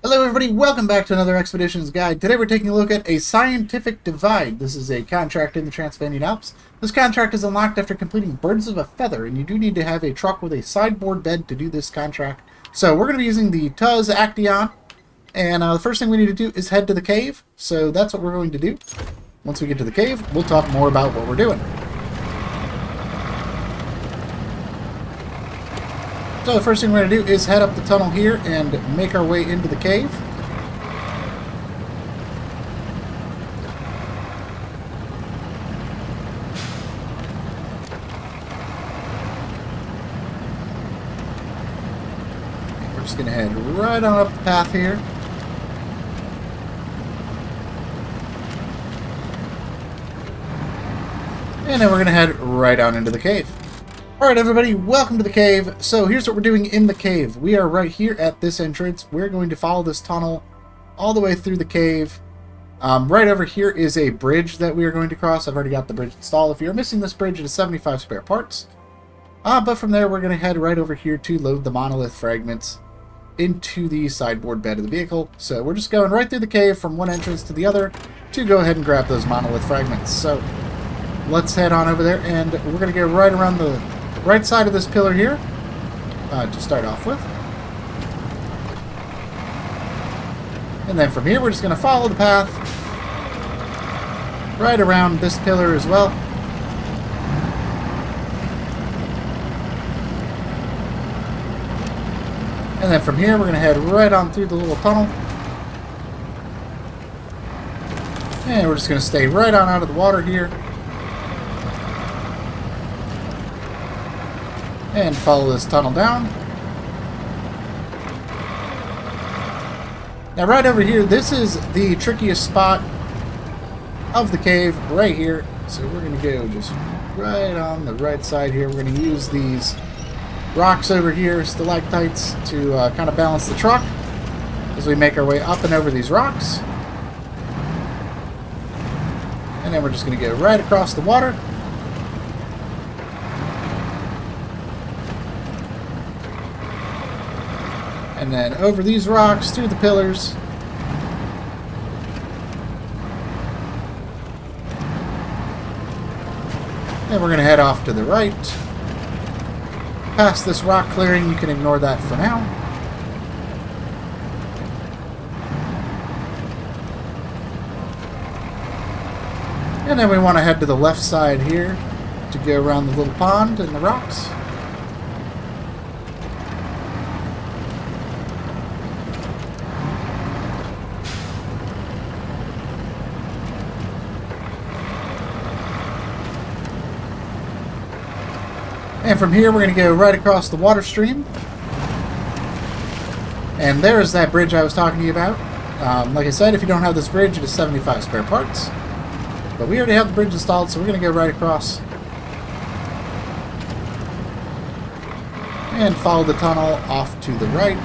Hello everybody, welcome back to another Expeditions Guide. Today we're taking a look at a scientific divide. This is a contract in the Transylvanian Alps. This contract is unlocked after completing Birds of a Feather, and you do need to have a truck with a sideboard bed to do this contract. So we're going to be using the Tuz Actaeon, and the first thing we need to do is head to the cave. So that's what we're going to do. Once we get to the cave, we'll talk more about what we're doing. So the first thing we're going to do is head up the tunnel here and make our way into the cave. We're just going to head right on up the path here. And then we're going to head right on into the cave. Alright everybody, welcome to the cave. So here's what we're doing in the cave. We are right here at this entrance. We're going to follow this tunnel all the way through the cave. Right over here is a bridge that we are going to cross. I've already got the bridge installed. If you're missing this bridge, it is 75 spare parts. But from there, we're going to head right over here to load the monolith fragments into the sideboard bed of the vehicle. So we're just going right through the cave from one entrance to the other to go ahead and grab those monolith fragments. So let's head on over there, and we're going to go right around the right side of this pillar here to start off with. And then from here we're just going to follow the path right around this pillar as well. And then from here we're going to head right on through the little tunnel. And we're just going to stay right on out of the water here. And follow this tunnel down. Now right over here, this is the trickiest spot of the cave, right here. So we're going to go just right on the right side here. We're going to use these rocks over here, stalactites, to kind of balance the truck as we make our way up and over these rocks. And then we're just going to go right across the water. And then over these rocks, through the pillars. Then we're going to head off to the right. Past this rock clearing, you can ignore that for now. And then we want to head to the left side here to go around the little pond and the rocks. And from here, we're going to go right across the water stream. And there's that bridge I was talking to you about. Like I said, if you don't have this bridge, it is 75 spare parts. But we already have the bridge installed, so we're going to go right across. And follow the tunnel off to the right.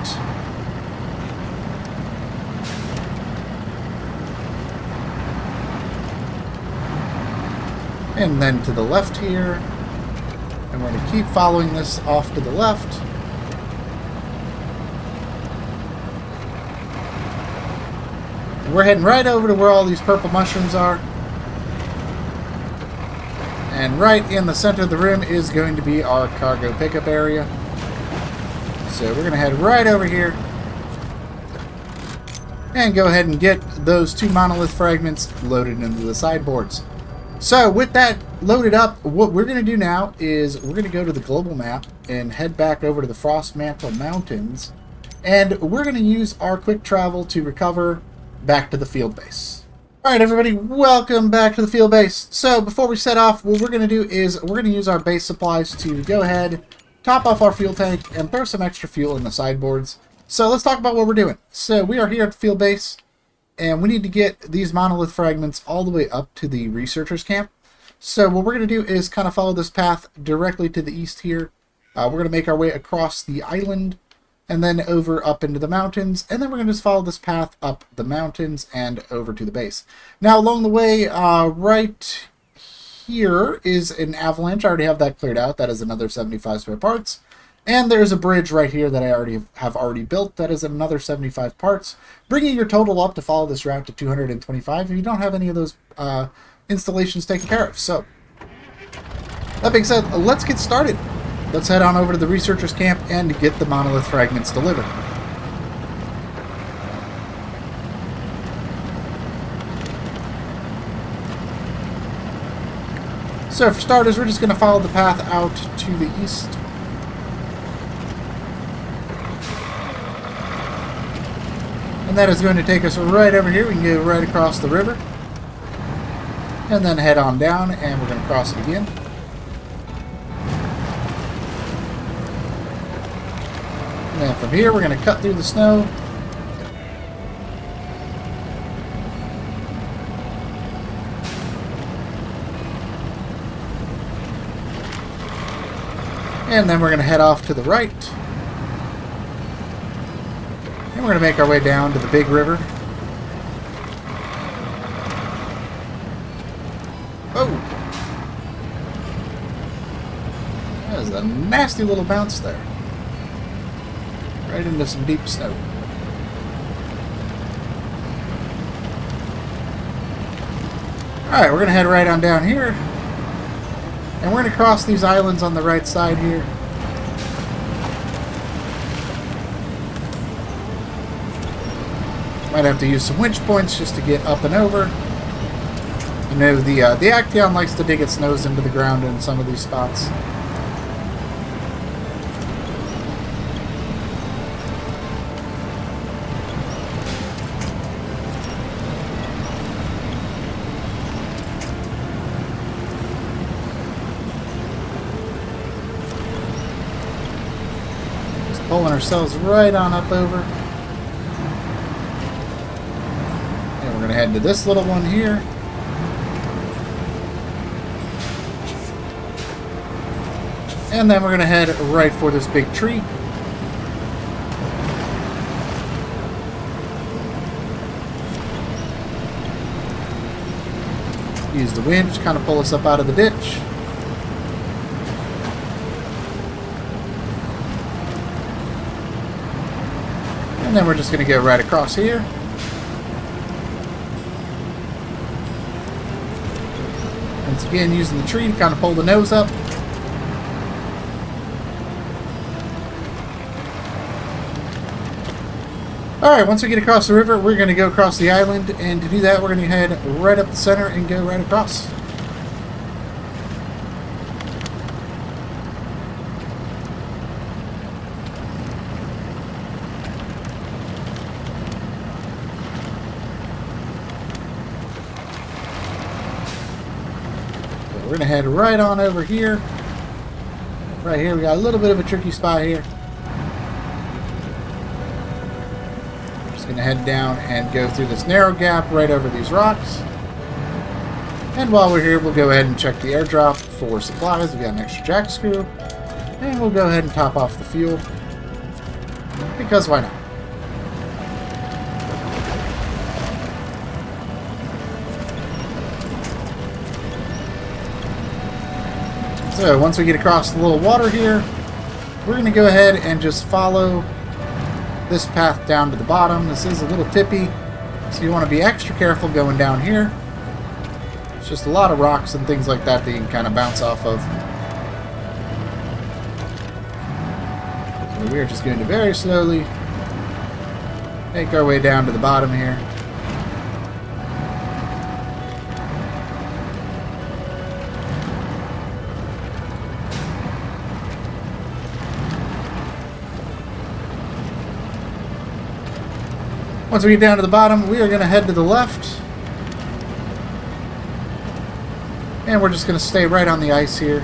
And then to the left here. And we're going to keep following this off to the left. And we're heading right over to where all these purple mushrooms are. And right in the center of the room is going to be our cargo pickup area. So we're going to head right over here. And go ahead and get those two monolith fragments loaded into the sideboards. So with that loaded up, what we're going to do now is we're going to go to the global map and head back over to the Frostmantle Mountains, and we're going to use our quick travel to recover back to the field base. Alright everybody, welcome back to the field base. So before we set off, what we're going to do is we're going to use our base supplies to go ahead, top off our fuel tank, and throw some extra fuel in the sideboards. So let's talk about what we're doing. So we are here at the field base, and we need to get these monolith fragments all the way up to the researchers camp. So what we're going to do is kind of follow this path directly to the east here. We're going to make our way across the island and then over up into the mountains. And then we're going to just follow this path up the mountains and over to the base. Now along the way, right here is an avalanche. I already have that cleared out. That is another 75 spare parts. And there's a bridge right here that I have already built that is another 75 parts, bringing your total up to follow this route to 225 if you don't have any of those installations taken care of. So, that being said, let's get started. Let's head on over to the researchers camp and get the monolith fragments delivered. So for starters, we're just going to follow the path out to the east. And that is going to take us right over here. We can go right across the river. And then head on down, and we're going to cross it again. And then from here, we're going to cut through the snow. And then we're going to head off to the right. And we're going to make our way down to the big river. Oh! That was a nasty little bounce there. Right into some deep snow. Alright, we're going to head right on down here. And we're going to cross these islands on the right side here. Might have to use some winch points just to get up and over. You know, the Actaeon likes to dig its nose into the ground in some of these spots. Just pulling ourselves right on up over. We're going to head to this little one here. And then we're going to head right for this big tree. Use the winch, kind of pull us up out of the ditch. And then we're just going to go right across here. Once again, using the tree to kind of pull the nose up. Alright, once we get across the river, we're going to go across the island, and to do that, we're going to head right up the center and go right across. We're going to head right on over here. Right here, we got a little bit of a tricky spot here. Just going to head down and go through this narrow gap right over these rocks. And while we're here, we'll go ahead and check the airdrop for supplies. We got an extra jack screw. And we'll go ahead and top off the fuel. Because why not? So once we get across the little water here, we're going to go ahead and just follow this path down to the bottom. This is a little tippy, so you want to be extra careful going down here. It's just a lot of rocks and things like that that you can kind of bounce off of. So we're just going to very slowly make our way down to the bottom here. Once we get down to the bottom, we are going to head to the left. And we're just going to stay right on the ice here.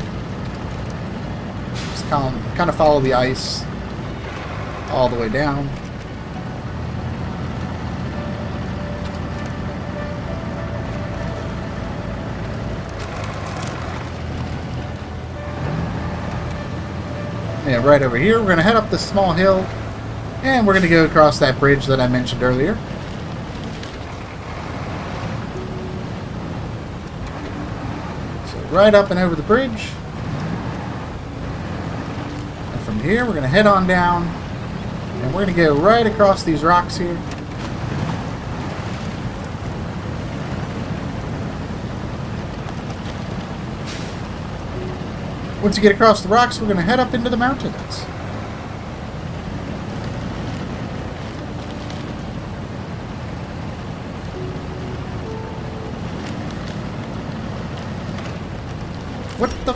Just kind of follow the ice all the way down. And right over here, we're going to head up this small hill. And we're going to go across that bridge that I mentioned earlier. So right up and over the bridge. And from from here, we're going to head on down, and we're going to go right across these rocks here. Once you get across the rocks, we're going to head up into the mountains. What the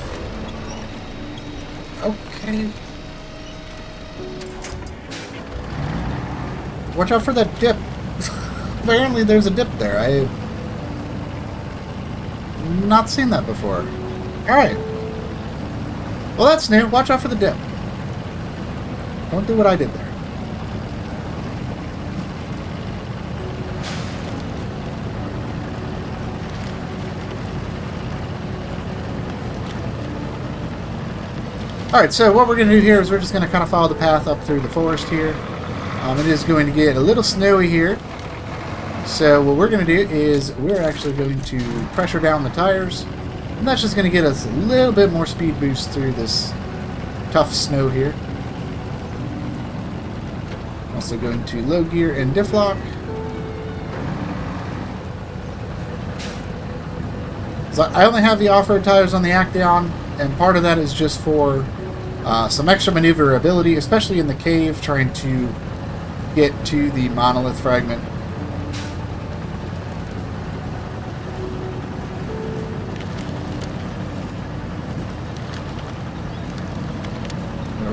okay. Watch out for that dip. Apparently there's a dip there. I've not seen that before. Alright. Well, that's new. Watch out for the dip. Don't do what I did there. Alright, so what we're going to do here is we're just going to kind of follow the path up through the forest here. It is going to get a little snowy here. So what we're going to do is we're actually going to pressure down the tires. And that's just going to get us a little bit more speed boost through this tough snow here. Also going to low gear and diff lock. So I only have the off-road tires on the Actaeon, and part of that is just for some extra maneuverability, especially in the cave, trying to get to the monolith fragment.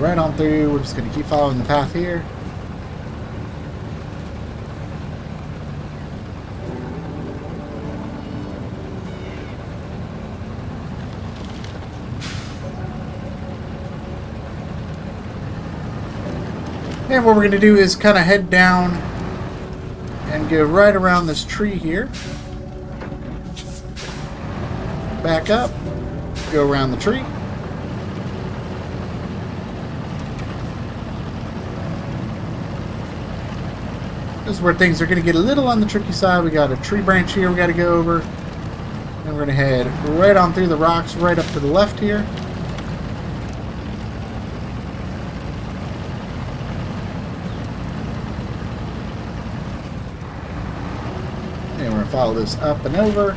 Right on through. We're just going to keep following the path here. And what we're going to do is kind of head down and go right around this tree here. Back up. Go around the tree. This is where things are going to get a little on the tricky side. We got a tree branch here we got to go over. And we're going to head right on through the rocks, right up to the left here. And we're going to follow this up and over.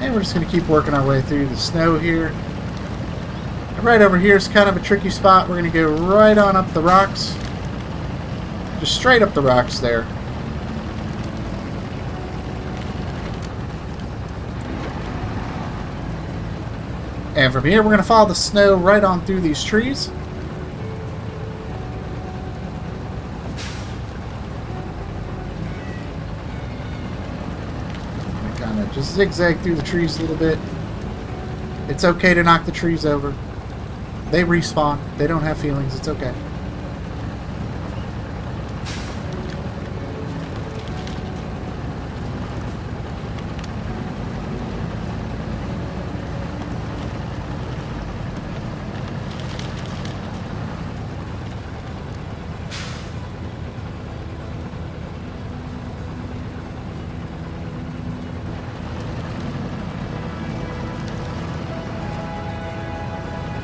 And we're just going to keep working our way through the snow here. And right over here is kind of a tricky spot. We're going to go right on up the rocks. Just straight up the rocks there. And from here, we're going to follow the snow right on through these trees. Just zigzag through the trees a little bit. It's okay to knock the trees over. They respawn. They don't have feelings. It's okay.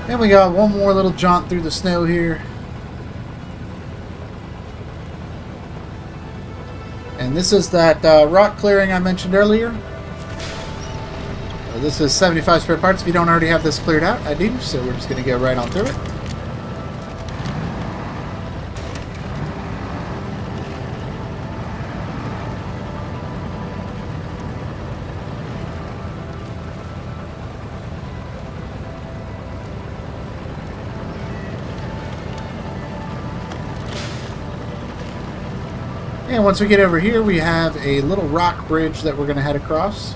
And we got one more little jaunt through the snow here. And this is that rock clearing I mentioned earlier. This is 75 spare parts. If you don't already have this cleared out, I do. So we're just going to go right on through it. And once we get over here, we have a little rock bridge that we're going to head across.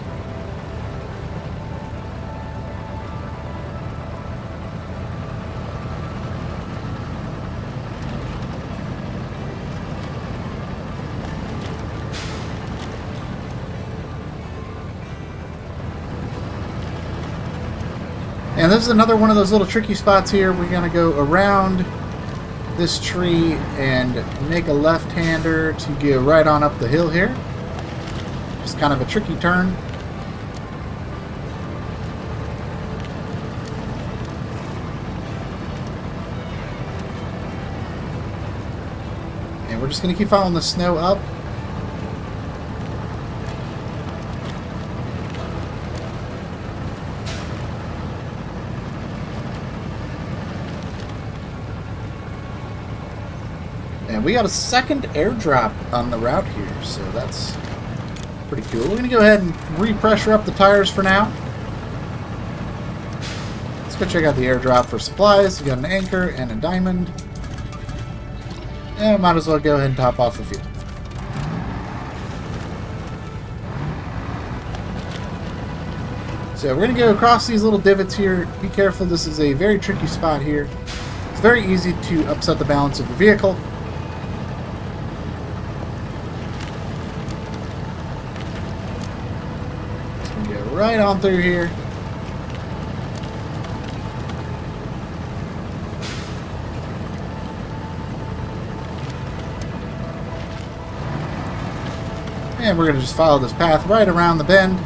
And this is another one of those little tricky spots here. We're going to go around this tree and make a left-hander to go right on up the hill here. Just kind of a tricky turn. And we're just going to keep following the snow up. And we got a second airdrop on the route here, so that's pretty cool. We're going to go ahead and re-pressure up the tires for now. Let's go check out the airdrop for supplies. We got an anchor and a diamond. And might as well go ahead and top off the fuel. So we're going to go across these little divots here. Be careful, this is a very tricky spot here. It's very easy to upset the balance of the vehicle. Right on through here. And we're going to just follow this path right around the bend.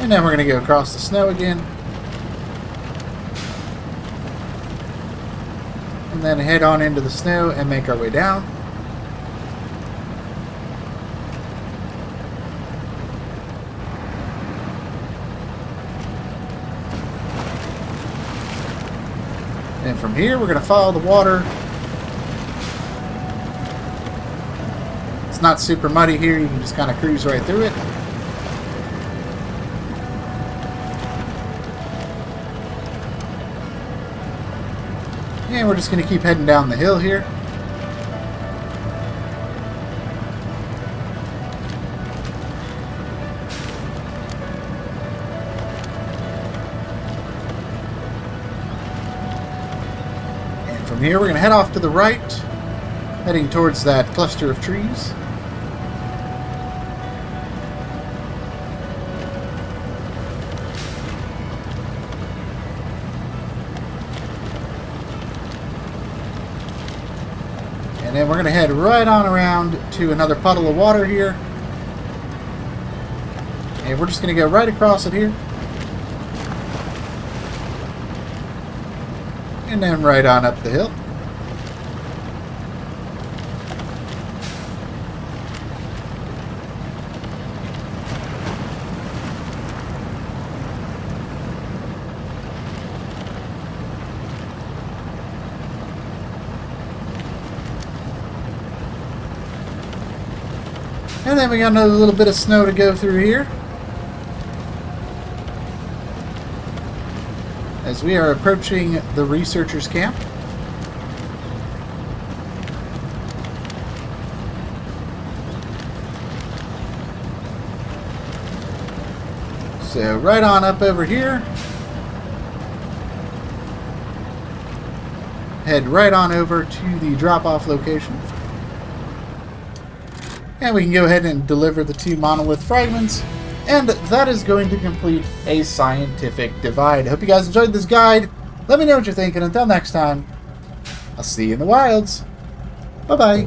And then we're going to go across the snow again. And then head on into the snow and make our way down. And from here we're going to follow the water. It's not super muddy here, you can just kind of cruise right through it. And we're just going to keep heading down the hill here. And from here we're going to head off to the right, heading towards that cluster of trees. And then we're going to head right on around to another puddle of water here. And we're just going to go right across it here. And then right on up the hill. And then we got another little bit of snow to go through here. As we are approaching the researchers' camp. So right on up over here. Head right on over to the drop-off location. And we can go ahead and deliver the 2 monolith fragments. And that is going to complete a scientific divide. Hope you guys enjoyed this guide. Let me know what you're thinking. Until next time, I'll see you in the wilds. Bye-bye.